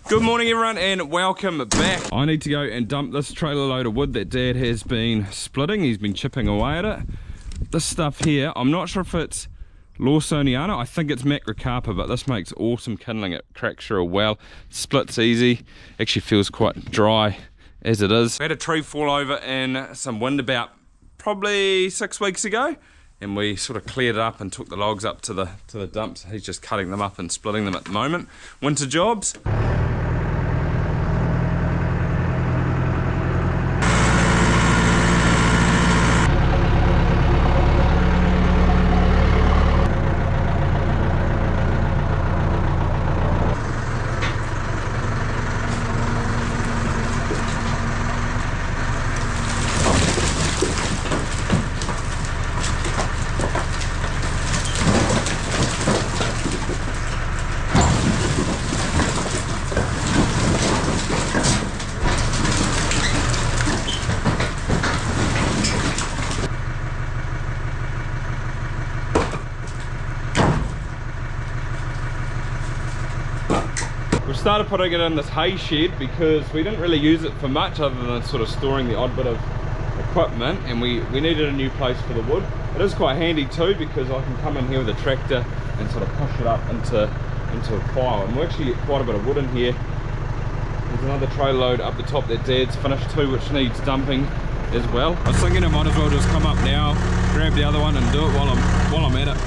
Good morning everyone and welcome back. I need to go and dump this trailer load of wood that Dad has been splitting. He's been chipping away at it. This stuff here, I'm not sure if it's Lawsoniana, I think it's macrocarpa, but this makes awesome kindling. It cracks real well, splits easy, actually feels quite dry as it is. We had a tree fall over in some wind about probably 6 weeks ago, and we sort of cleared it up and took the logs up to the dumps. He's just cutting them up and splitting them at the moment. Winter jobs. We started putting it in this hay shed because we didn't really use it for much other than sort of storing the odd bit of equipment, and we needed a new place for the wood. It is quite handy too because I can come in here with a tractor and sort of push it up into a pile, and we actually get quite a bit of wood in here. There's another trailer load up the top that Dad's finished too, which needs dumping as well. I was thinking I might as well just come up now, grab the other one and do it while I'm at it.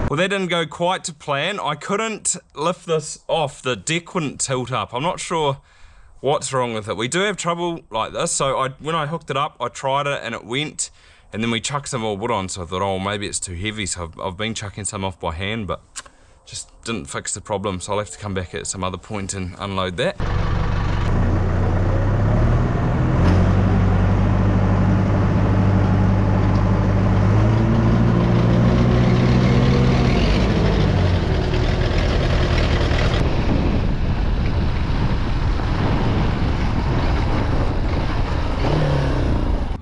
Well, that didn't go quite to plan. I couldn't lift this off. The deck wouldn't tilt up. I'm not sure what's wrong with it. We do have trouble like this. So when I hooked it up, I tried it and it went. And then we chucked some more wood on. So I thought, oh, maybe it's too heavy. So I've been chucking some off by hand, but just didn't fix the problem. So I'll have to come back at some other point and unload that.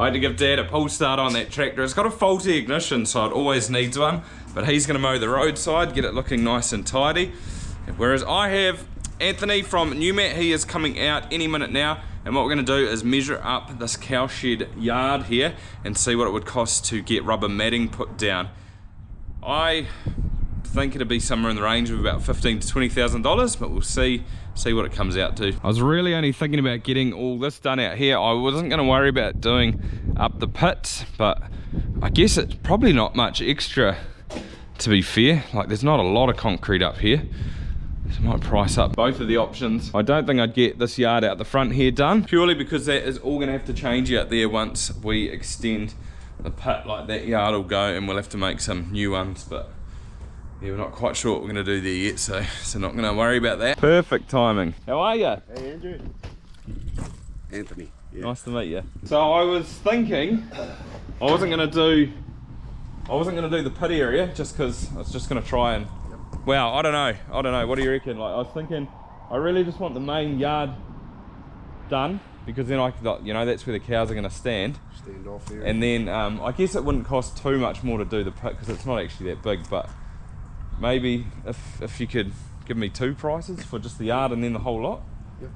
I had to give Dad a pull start on that tractor. It's got a faulty ignition, so it always needs one, but he's gonna mow the roadside, get it looking nice and tidy. Whereas I have Anthony from Newmat. He is coming out any minute now, and what we're gonna do is measure up this cowshed yard here and see what it would cost to get rubber matting put down. I think it'd be somewhere in the range of about $15,000 to $20,000, but we'll see what it comes out to. I was really only thinking about getting all this done out here. I wasn't going to worry about doing up the pits, but I guess it's probably not much extra, to be fair. Like, there's not a lot of concrete up here, so I might price up both of the options. I don't think I'd get this yard out the front here done, purely because that is all going to have to change out there once we extend the pit. Like, that yard will go and we'll have to make some new ones, but yeah, we're not quite sure what we're going to do there yet, so not going to worry about that. Perfect timing. How are you? Hey, Andrew. Anthony. Yeah. Nice to meet you. So I was thinking I wasn't going to do the pit area just because I was just going to try and. Yep. Well, I don't know. What do you reckon? Like, I was thinking I really just want the main yard done, because then that's where the cows are going to stand off there. And then I guess it wouldn't cost too much more to do the pit because it's not actually that big, but maybe if you could give me 2 prices for just the yard and then the whole lot. Yep.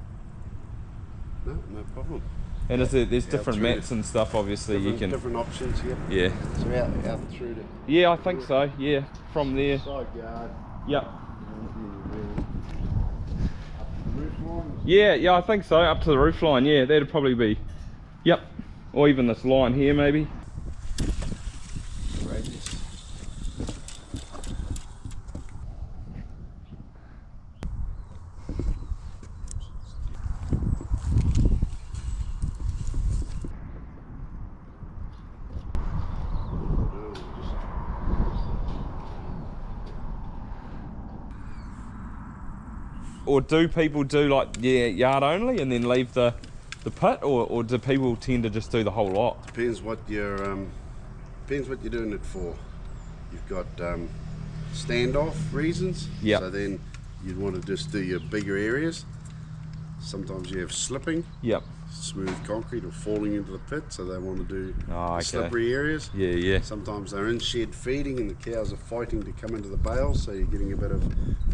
No problem. And there's different mats and stuff, obviously. You can different options here. Yeah. So out through the. Yeah, I think so. Yeah, from there. Side yard. Yep. Up to the roof line. Yeah, I think so. Up to the roof line. Yeah, that'd probably be. Yep. Or even this line here, maybe. or do people do like yard only and then leave the pit, or do people tend to just do the whole lot? Depends what you're doing it for. You've got standoff reasons. Yeah. So then you'd want to just do your bigger areas. Sometimes you have slipping. Yep. Smooth concrete or falling into the pit, so they want to do Oh, okay. slippery areas. Yeah. Sometimes they're in shed feeding and the cows are fighting to come into the bales, so you're getting a bit of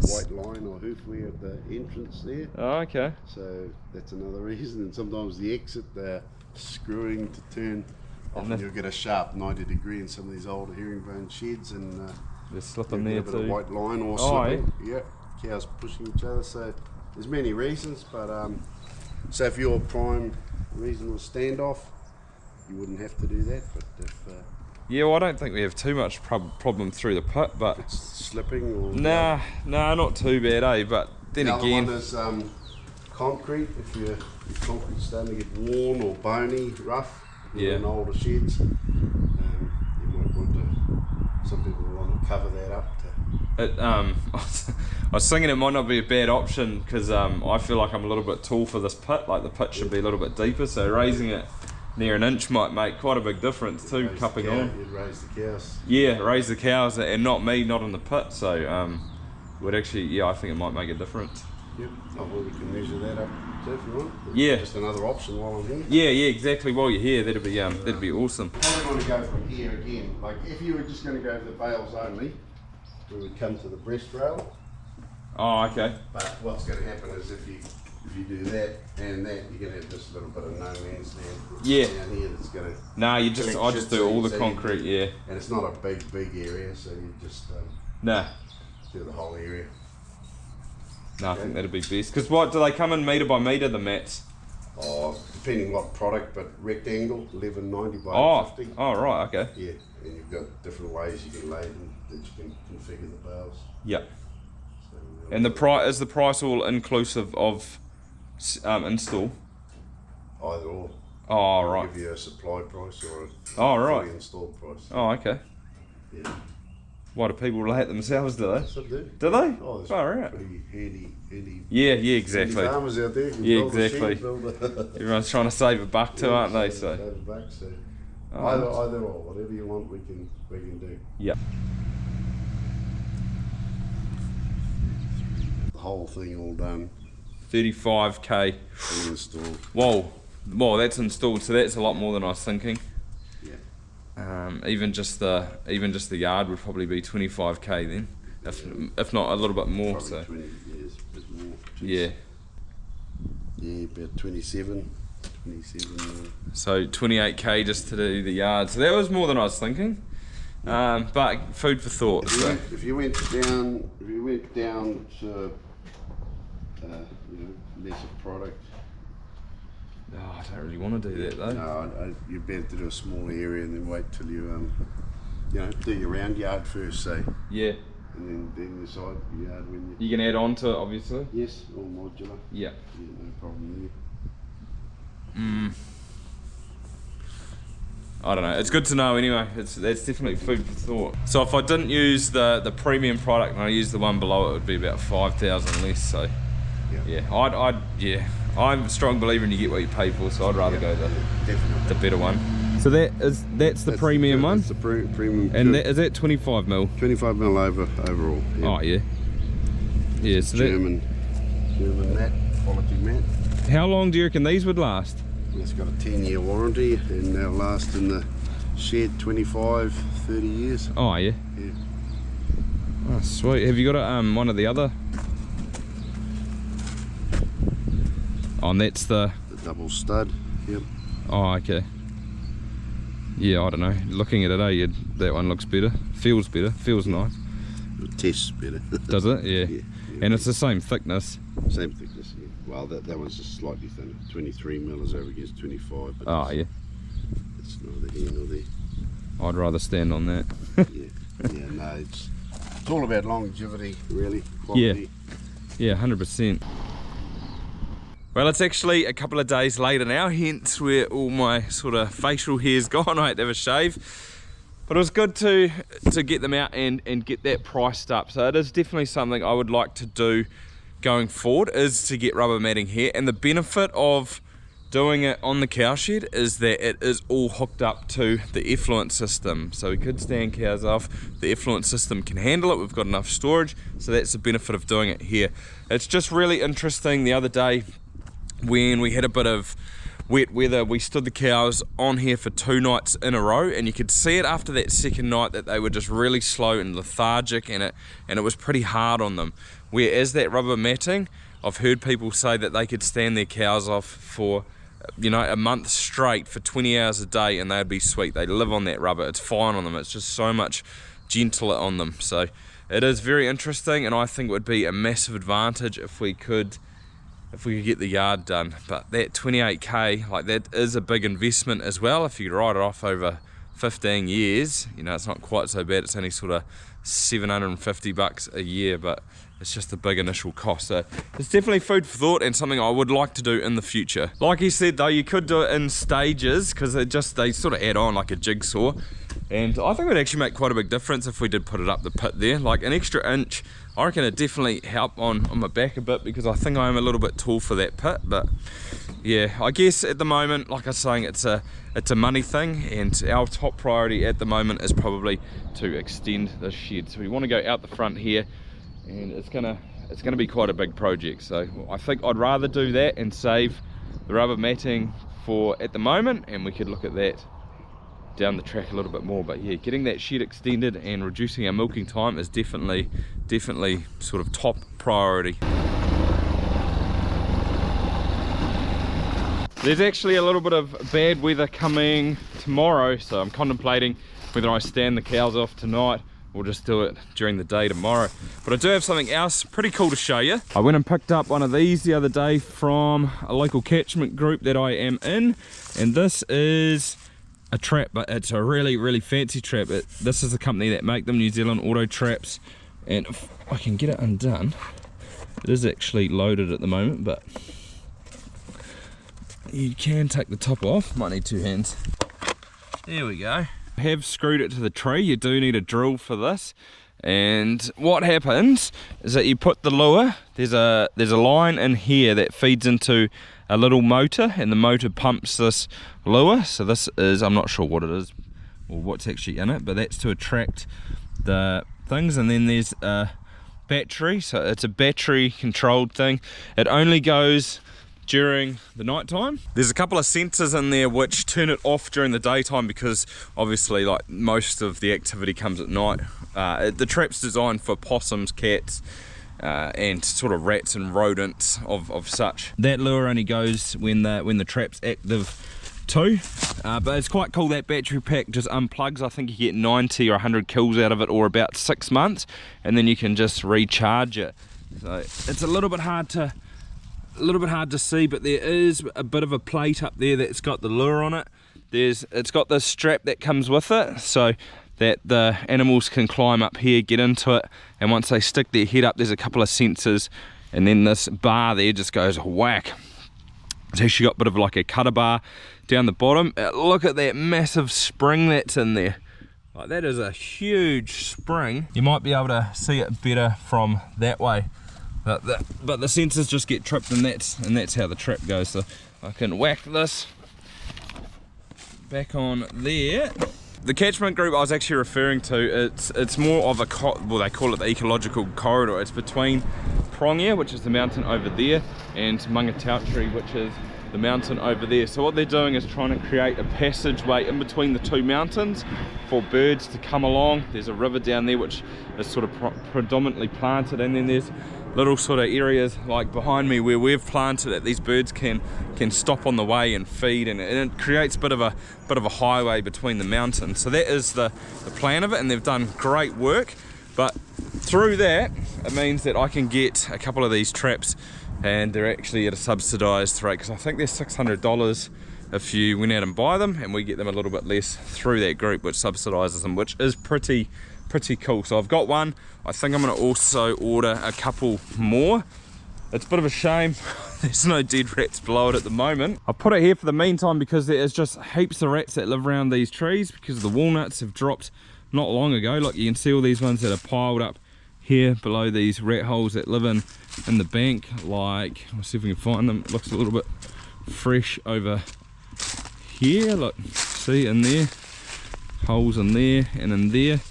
white line or hoof wear at the entrance there. Oh, okay. So that's another reason. And sometimes the exit, they're screwing to turn. Often you'll get a sharp 90 degree in some of these older herringbone sheds, and There's slipping you'll there get a bit too. of white line or Oh, slipping. Yeah, cows pushing each other. So there's many reasons, but so if your prime reason was standoff, you wouldn't have to do that. But if Yeah, well, I don't think we have too much problem through the pit, but it's slipping or nah, not too bad, eh? But then the other again, one is concrete. If your concrete's starting to get worn or bony, rough, Yeah. in older sheds, you might want to. Some people want to cover that up. I was thinking it might not be a bad option because I feel like I'm a little bit tall for this pit. Like the pit should be a little bit deeper, so raising it near an inch might make quite a big difference too. Cupping on. You'd raise the cows. Yeah, raise the cows and not me, not in the pit. So would actually, yeah, I think it might make a difference. Yep. Oh, well, we can measure that up too if you want. Yeah. Just another option while I'm here. Yeah, exactly. While you're here, that'd be awesome. Probably want to go from here again. Like if you were just going to go to the bales only, we would come to the breast rail. Oh, okay. But what's going to happen is if you do that and that, you're going to have this little bit of no man's land. Yeah. Down here that's going to. Nah, I just do all the concrete. Yeah. And it's not a big area, so you just Nah. do the whole area. No, I think that'd be best. Because what, do they come in metre by metre, the mats? Oh, depending what product, but rectangle, 1190 by 850. Oh, right, okay. Yeah, and you've got different ways you can lay them that you can configure the bales. Yep. So, And is the price all inclusive of install? either or. Oh, I'll right. give you a supply price or a Oh, right. fully installed price. Oh, okay. Yeah. Why do people lay it themselves, do they? Some do. Do they? Oh, there's Far out. pretty handy Yeah, handy exactly. farmers out there. Can Yeah, build a exactly. shed, build a Everyone's trying to save a buck too, aren't they? So. Save a buck, so Oh, either nice. or, whatever you want, we can do. Yep. The whole thing all done 35k. and installed. Whoa, that's installed, so that's a lot more than I was thinking. Yeah. Even just the yard would probably be 25k then, if not a little bit more. Probably So 20 years, a bit more. yeah, Yeah, about 27. so 28k just to do the yard. So that was more than I was thinking. But food for thought. So. If you went down to lesser product. Oh, I don't really want to do that though. No, you're better to do a small area and then wait till you do your round yard first, say, Yeah, and then decide your yard when you. you can add on to it, obviously. Yes, all modular. Yeah. Yeah, no problem I don't know. It's good to know anyway. That's definitely food for thought. So if I didn't use the premium product and I used the one below, it would be about 5,000 less. So there. yeah, I'm a strong believer in you get what you pay for. So I'd rather go Definitely. the better one. So that's the premium one. That's the premium. And is that 25 mil? 25 mil overall. Yeah. Oh yeah. Yeah. So German mat, quality mat. how long do you reckon these would last? It's got a 10-year warranty and they'll last in the shed 25, 30 years. Oh yeah. Yeah. Oh sweet. Have you got one of the other? Oh, and that's the. The double stud. Yep. Oh, okay. Yeah, I don't know. Looking at it, that one looks better. Feels better. Feels nice. It tastes better. Does it? Yeah. Yeah. And it's the same thickness. Same thickness. Yeah. Well, that one's just slightly thinner. 23 mil is over against 25. But Oh, yeah. it's neither here nor there. I'd rather stand on that. Yeah, no, it's all about longevity, really. Quality. Yeah, 100%. Well, it's actually a couple of days later now, hence where all my sort of facial hair's gone. I had to have a shave. But it was good to get them out and get that priced up. So it is definitely something I would like to do going forward is to get rubber matting here, and the benefit of doing it on the cowshed is that it is all hooked up to the effluent system, so we could stand cows off. The effluent system can handle it, we've got enough storage, so that's the benefit of doing it here. It's just really interesting. The other day when we had a bit of wet weather, we stood the cows on here for 2 nights in a row, and you could see it after that second night that they were just really slow and lethargic, and it was pretty hard on them. Whereas that rubber matting, I've heard people say that they could stand their cows off for, you know, a month straight for 20 hours a day and they'd be sweet. They live on that rubber, it's fine on them, it's just so much gentler on them. So it is very interesting, and I think it would be a massive advantage if we could get the yard done. But that 28k, like, that is a big investment as well. If you could write it off over 15 years, you know, it's not quite so bad. It's only sort of $750 a year, but it's just a big initial cost. So it's definitely food for thought and something I would like to do in the future. Like you said though, you could do it in stages, because they sort of add on like a jigsaw, and I think it would actually make quite a big difference if we did put it up the pit there. Like an extra inch, I reckon it'd definitely help on my back a bit, because I think I am a little bit tall for that pit. But yeah, I guess at the moment, like I was saying, it's a money thing, and our top priority at the moment is probably to extend the shed. So we want to go out the front here, and it's gonna be quite a big project. So I think I'd rather do that and save the rubber matting for at the moment, and we could look at that down the track a little bit more. But yeah, getting that shed extended and reducing our milking time is definitely sort of top priority. There's actually a little bit of bad weather coming tomorrow, so I'm contemplating whether I stand the cows off tonight or just do it during the day tomorrow. But I do have something else pretty cool to show you. I went and picked up one of these the other day from a local catchment group that I am in, and this is a trap, but it's a really fancy trap. This is the company that make them, New Zealand Auto Traps, and if I can get it undone, it is actually loaded at the moment, but you can take the top off. Might need 2 hands. There we go. I have screwed it to the tree. You do need a drill for this, and what happens is that you put the lure, there's a line in here that feeds into a little motor, and the motor pumps this lure. So this is, I'm not sure what it is or what's actually in it, but that's to attract the things. And then there's a battery, so it's a battery controlled thing. It only goes during the night time. There's a couple of sensors in there which turn it off during the daytime, because obviously, like, most of the activity comes at night. The trap's designed for possums, cats, and sort of rats and rodents of such. That lure only goes when the trap's active too, but it's quite cool. That battery pack just unplugs. I think you get 90 or 100 kills out of it, or about 6 months, and then you can just recharge it. So it's a little bit hard to see, but there is a bit of a plate up there that's got the lure on it. It's got this strap that comes with it, so that the animals can climb up here, get into it, and once they stick their head up, there's a couple of sensors, and then this bar there just goes whack. It's actually got a bit of like a cutter bar down the bottom. Look at that massive spring that's in there. Like, that is a huge spring. You might be able to see it better from that way, but the sensors just get tripped, and that's how the trap goes. So I can whack this back on there. The catchment group I was actually referring to, it's more of a, well, they call it the ecological corridor. It's between Prongia, which is the mountain over there, and Mangatautari, which is the mountain over there. So what they're doing is trying to create a passageway in between the two mountains for birds to come along. There's a river down there which is sort of predominantly planted, and then there's little sort of areas like behind me where we've planted it. These birds can stop on the way and feed, and it creates a bit of a highway between the mountains. So that is the plan of it, and they've done great work. But through that, it means that I can get a couple of these traps, and they're actually at a subsidised rate, because I think they're $600 if you went out and buy them, and we get them a little bit less through that group which subsidises them, which is pretty cool. So I've got one. I think I'm going to also order a couple more. It's a bit of a shame there's no dead rats below it at the moment. I put it here for the meantime because there is just heaps of rats that live around these trees, because the walnuts have dropped not long ago. Look, you can see all these ones that are piled up here below these rat holes that live in the bank. Like, let's see if we can find them. It looks a little bit fresh over here. Look, see in there, holes in there and in there.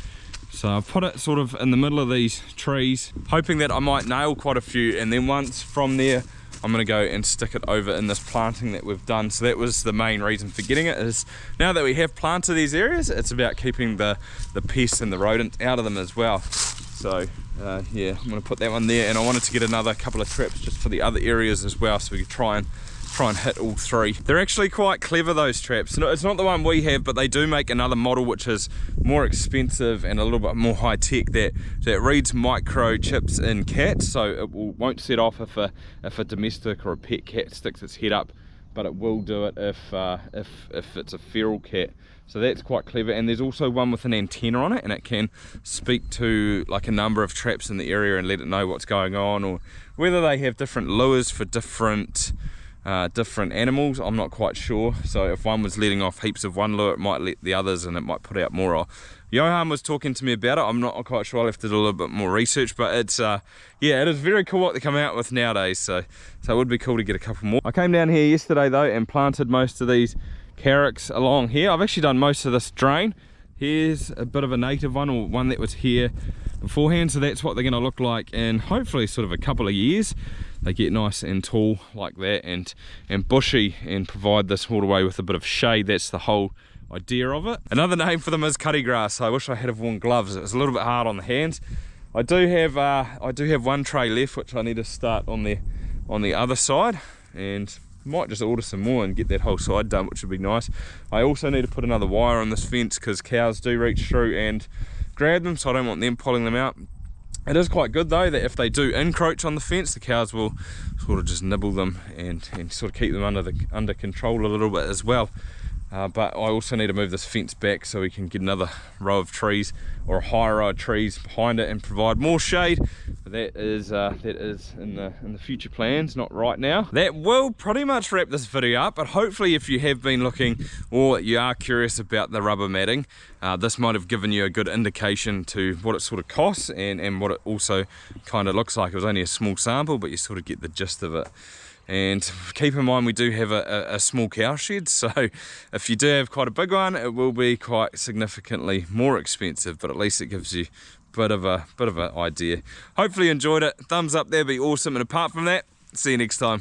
So I've put it sort of in the middle of these trees, hoping that I might nail quite a few, and then once from there I'm going to go and stick it over in this planting that we've done. So that was the main reason for getting it, is now that we have planted these areas, it's about keeping the pests and the rodents out of them as well. So yeah, I'm going to put that one there, and I wanted to get another couple of traps just for the other areas as well, so we could try and hit all three. They're actually quite clever, those traps. It's not the one we have, but they do make another model which is more expensive and a little bit more high tech that reads microchips in cats, so it won't set off if a domestic or a pet cat sticks its head up, but it will do it if it's a feral cat. So that's quite clever. And there's also one with an antenna on it, and it can speak to like a number of traps in the area and let it know what's going on, or whether they have different lures for different animals. I'm not quite sure. So if one was letting off heaps of one lure, it might let the others, and it might put out more. Johan was talking to me about it. I'm not quite sure. I'll have to do a little bit more research, but it's yeah, it is very cool what they come out with nowadays. So it would be cool to get a couple more. I came down here yesterday though and planted most of these carrots along here. I've actually done most of this drain. Here's a bit of a native one, or one that was here beforehand. So that's what they're going to look like in hopefully sort of a couple of years. They get nice and tall like that, and bushy, and provide this waterway with a bit of shade. That's the whole idea of it. Another name for them is cutty grass. I wish I had worn gloves. It was a little bit hard on the hands. I do have one tray left, which I need to start on the other side, and might just order some more and get that whole side done, which would be nice. I also need to put another wire on this fence because cows do reach through and grab them, so I don't want them pulling them out. It is quite good though that if they do encroach on the fence, the cows will sort of just nibble them and sort of keep them under control a little bit as well. But I also need to move this fence back so we can get another row of trees, or a higher row of trees behind it, and provide more shade. But that is in the future plans, not right now. That will pretty much wrap this video up, but hopefully if you have been looking, or you are curious about the rubber matting, this might have given you a good indication to what it sort of costs, and what it also kind of looks like. It was only a small sample, but you sort of get the gist of it. And keep in mind, we do have a small cow shed, so if you do have quite a big one, it will be quite significantly more expensive, but at least it gives you a bit of an idea. Hopefully you enjoyed it. Thumbs up there, be awesome. And apart from that, see you next time.